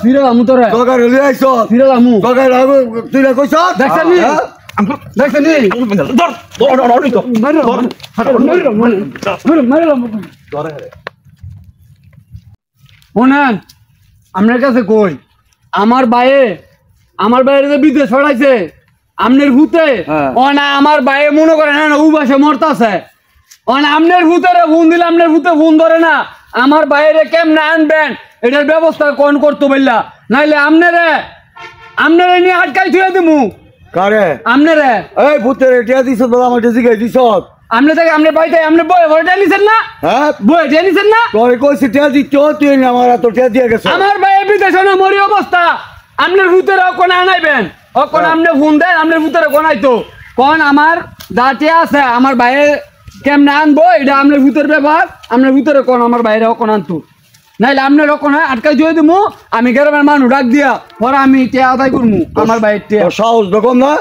ফিরে আমু তোরে তোকে রেলে আইছো ফিরে আমু তোকে লাগো তুই না কইছ দেখছনি দেখছনি ধর তো মারো ধরে ওনান আপনার কাছে কই আমার বাইরে যে বিদেশ ছড়াইছে আমনের ভূতে ওনা আমার বাইরে মনে করে না উবাসে মরতাছে ওনা আমনের ভূতেরে ফোন দিলে আমনের ভূতে ফোন ধরে না আমার বাইরে কেমনে আনবেন এটার ব্যবস্থা কোন করতে বললা নাইলে আমনেরে নিয়ে আটকাই থুয়ে দিমু কারে আমনেরে এই ভূতের টিয়া দিছ তো আমার জিগে দিছ আমনে থেকে আমনে বাইতে আমনে বই ভরে নিছেন না হ্যাঁ বই নিছেন না তোরে কইছি টিয়া দিছ তুই আমার তো টিয়া দিয়ে গেছ আমার বাইরে বিদেশে না মরি অবস্থা আমনের ভূতের কোন আনাইবেন কোন আমনে ফোন দেন আমনের ভূতের কোন আইতো কোন আমার দাঁতে আছে আমার বাইরে কেমনে আনবো এটা আমনের ভূতের ব্যাপার আমনের ভূতের কোন আমার বাইরে কোন আনতো নাইলে আমনের কোন আটকাই দিয়ে দিমু আমি গ্রামের মানুষ ডাক দিয়া পরে আমি টিয়া আদায় করমু আমার বাইরে টিয়া সাহস দেখো না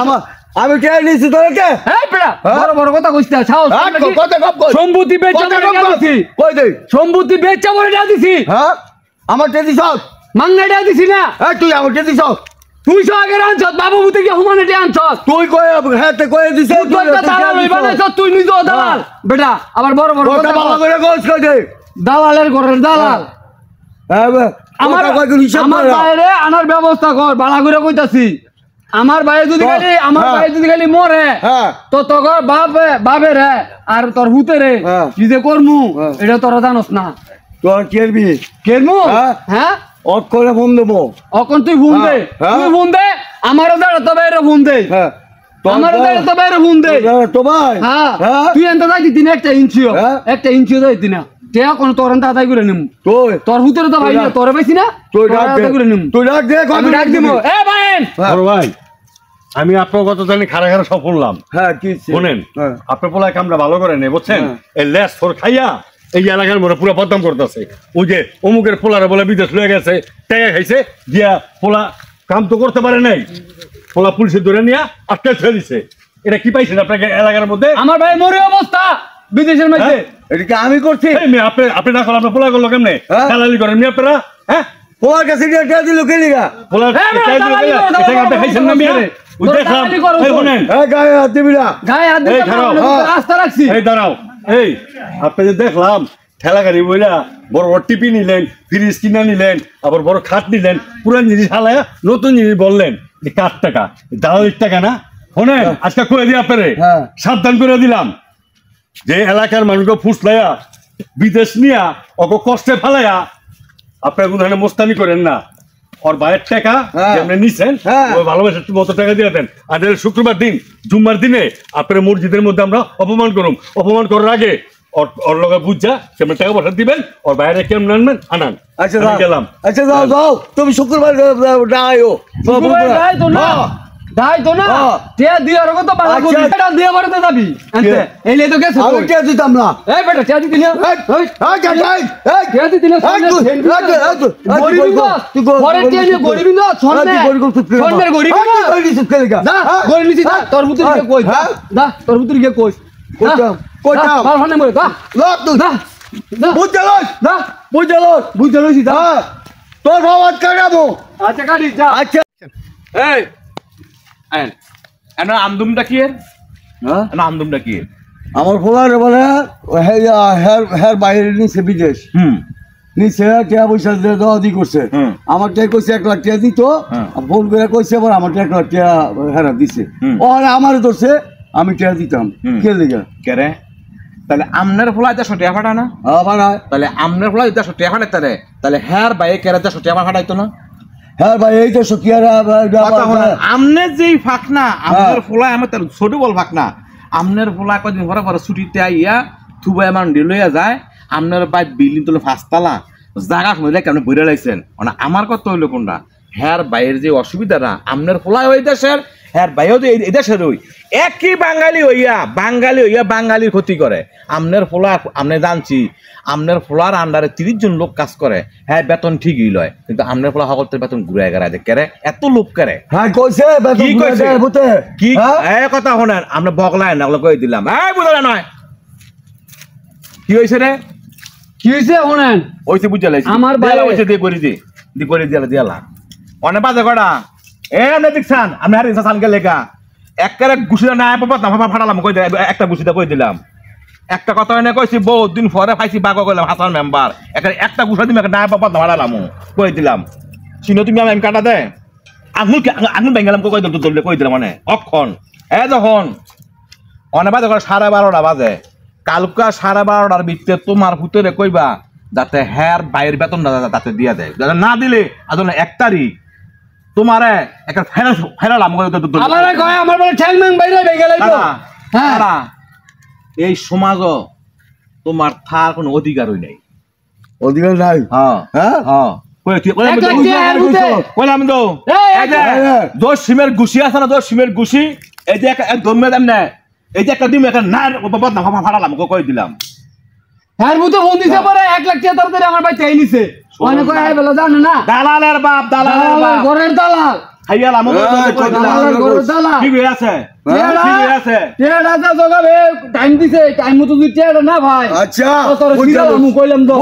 আমার আমি টিয়া নিছি তোরে কে এই বেড়া বড় বড় কথা কইছিস সাহস কথা কম কই সম্পত্তি বেচা বলে দিছি কই দে সম্পত্তি বেচা বলে দিছি হ্যাঁ আমার টিয়া দিছ মাংনাটা দিছি না এই তুই আমার টিয়া দিছ তুই সব আগে আনছস বাবু বুতে কি হুমানেটি আনছস তুই কই হ্যাঁ তে কই দিছ তুই তো দালাল হই বানাইছস তুই নিজেও দালাল বেটা আবার বড় বড় কথা ভালো করে কইছ কই দে দালালের ঘরের দালাল হ্যাঁ আমার বাইরে আনার ব্যবস্থা কর বালা করে কইতাছি আমার বাইরে যদি খালি মরে তো তোর বাপে রে আর তোর হুতে রে কি যে করমু এটা তোরা জানোস না তোর কেরমু হ্যাঁ অফ করে ফোন দেবো অকন তুই ফোন দে তুই ফোন দে আমারও দাঁড়া তো বাইরে ফোন দে আমারও দাঁড়া তো বাইরে ফোন দে তো ভাই হ্যাঁ তুই এনতে যাইতি দিন একটা ইঞ্চিও যাইতি না টেয়া কোন তোর এনতে আদায় করে নিমু তোর হুতের তো ভাই না তোরে পাইছি না তুই ডাক দে করে নিমু তুই ডাক দে আমি ডাক দিমু এ ভাইন বড় ভাই আমি আপনার কথা জানি খাড়া খাড়া সব শুনলাম হ্যাঁ কি শুনেন আপনার পোলায় কামটা ভালো করে নেই বুঝছেন এই লেস ফোর খাইয়া এই এলাকার মধ্যে পুরো বদনাম করতেছে ওই যে অমুকের পোলারে বলে বিদেশ লয়ে গেছে টাকা খাইছে দিয়া পোলা কাম তো করতে পারে নাই পোলা পুলিশে ধরে নিয়ে আটকে ছেড়ে দিছে এটা কি পাইছেন আপনাকে এলাকার মধ্যে আমার ভাই মরে অবস্থা বিদেশের মধ্যে এটা আমি করছি আপনি না করলে আপনার পোলা করলো কেমনে দালালি করেন নি আপনারা হ্যাঁ পোলার কাছে টাকা দিল কে লিগা পোলার টাকা খাইছেন না মিয়া দেখলাম এই শুনেন গায়ে হাত দিবি না গায়ে হাত দিবি রাস্তা রাখছি এই দাঁড়াও এই আপনি যে দেখলাম ঠেলা গাড়ি বইলা বড় বড় টিপি নিলেন ফ্রিজ কিনা নিলেন আবার বড় খাট নিলেন পুরান জিনিস হালায়া নতুন জিনিস বললেন কার টাকা দালালির টাকা না শোনেন আজকে করে দিই আপনারে সাবধান করে দিলাম যে এলাকার মানুষকে ফুসলাইয়া বিদেশ নিয়া ওকে কষ্টে ফেলাইয়া আপনার কোনো ধরনের মোস্তানি করেন না ওর বাইরের টাকা আপনি নিছেন ওই ভালোবাসার মতো টাকা দিয়ে দেন আর শুক্রবার দিন জুম্মার দিনে আপনার মসজিদের মধ্যে আমরা অপমান করুন অপমান করার আগে ওর লগে বুঝা কেমন টাকা পয়সা দিবেন ওর বাইরে কেমন আনবেন আনান আচ্ছা গেলাম আচ্ছা যাও যাও তুমি শুক্রবার যাইও দাই তো না টিয়া দিয়ার কত বালা করি এটা দিয়া বাড়তে যাবি আনতে এইলে তো গেছে আমি টিয়া দিতাম না এই বেটা টিয়া দিতি না এই টিয়া দিতি না গরিব না তুই পরে টিয়া নিয়ে গরিব না ছন্দের গরিব না না গরিব নিছি না তোর ভিতর গিয়ে কই না তোর ভিতর গিয়ে কই কইতাম ভালো না মরে দা লক তুই দা বুঝলস দা বুঝলস দা তোর বাবাত কাটাবো আচ্ছা কাটি যা আচ্ছা এই এনা আমদুমটা কি এর না আমদুমটা কি আমার ফোলারে বলে হের বাইরে নিছে বিদেশ নিচে টিয়া পয়সা দেওয়া দি করছে আমার টিয়া কইছে 1 লাখ টিয়া দিত ফোন করে কইছে আবার আমার 1 লাখ টিয়া হেরা দিছে ওরে আমারে ধরছে আমি টিয়া দিতাম কে লিগা কেরে তাহলে আমনের ফলা এটা সটিয়া ফাটা না আবার তাহলে আমনের ফলা এটা সটিয়া ফাটা তাহলে হের বাইরে কেরে এটা সটিয়া ফাটাইতো না হ্যাঁ ভাই এই তো সকিয়ারা আমনের যেই ফাঁকনা আমনের ফলা আমার তার ছোট বল ফাঁকনা আমনের ফলা কদিন পরে পরে ছুটিতে আইয়া থুবাই মান্ডি লইয়া যায় আমনের বাইক বিল্ডিং তুলে ফাঁসতালা জায়গা শুনলে কেমন বইরে লাইছেন মানে আমার কথা হইলো কোনটা হ্যার বাইরের যে অসুবিধাটা আমনের ফলা ওই দেশের হ্যার বাইরেও তো এই দেশের ওই একই বাঙালি হইয়া বাঙালির ক্ষতি করে আমনের ফলা আমনে জানছি আমনের ফলার আন্ডারে 30 জন লোক কাজ করে হ্যাঁ বেতন ঠিকই লয় কিন্তু আমনের ফলা সকলের বেতন ঘুরে গেড়ায় কেরে এত লোক করে হ্যাঁ কইছে বেতন ঘুরে বুতে কি এই কথা শুনেন আমরা বগলাই না কই দিলাম এই বুঝলা নয় কি হইছে রে কি হইছে শুনেন হইছে বুঝা লাইছি আমার বাইরে হইছে দে করি দি দি করে দিয়ালা অনেক বাজে কটা আপনি দেখছেন আমি হারি সালকে লেখা একেবারে গুছিটা না পাবো না ফাটালাম কই একটা গুছিটা কই দিলাম একটা কথা এনে কইছি বহুত দিন পরে পাইছি বাগো কইলাম হাসান মেম্বার একটা গুছা দিম একটা না পাবো না ফাটালাম কই দিলাম চিনো তুমি আমি কাটা দে আঙুল বেঙ্গালাম কই দিলাম তো কই দিলাম মানে অক্ষণ যখন অনেক বাজে করে 12:30 বাজে কালকা 12:30টার ভিতরে তোমার ভূতরে কইবা যাতে হ্যার বাইরের বেতন যাতে দিয়া দেয় যাতে না দিলে আসলে 1 তারিখ তোমারে একটা ফাইনাল আমারে কয় আমার বলে ঠ্যাং ম্যাং বাইরে হয়ে গেল তো হ্যাঁ এই সমাজ তোমার থার কোনো অধিকারই নাই অধিকার নাই হ্যাঁ হ্যাঁ হ্যাঁ কইলাম তো এই যে দোষ সিমের গুছি আছে না দোষ সিমের গুছি এই যে এক দমে দাম না এই যে একটা দিম একটা না বদনাম ফাটালাম কই দিলাম হ্যার বুতে ফোন দিছে পরে 1 লাখ টাকা তাড়াতাড়ি আমার ভাই চাই নিছে ওনে কয় আই বলে জানো না দালালের বাপ ঘরের দালাল হাইয়ালাম দালাল ঘরের দালাল কি হয়ে আছে কি আছে টেড়া যা জগাবে টাইম দিছে টাইম মতো তুই টেড়া না ভাই আচ্ছা তোর সিরা মু কইলাম তো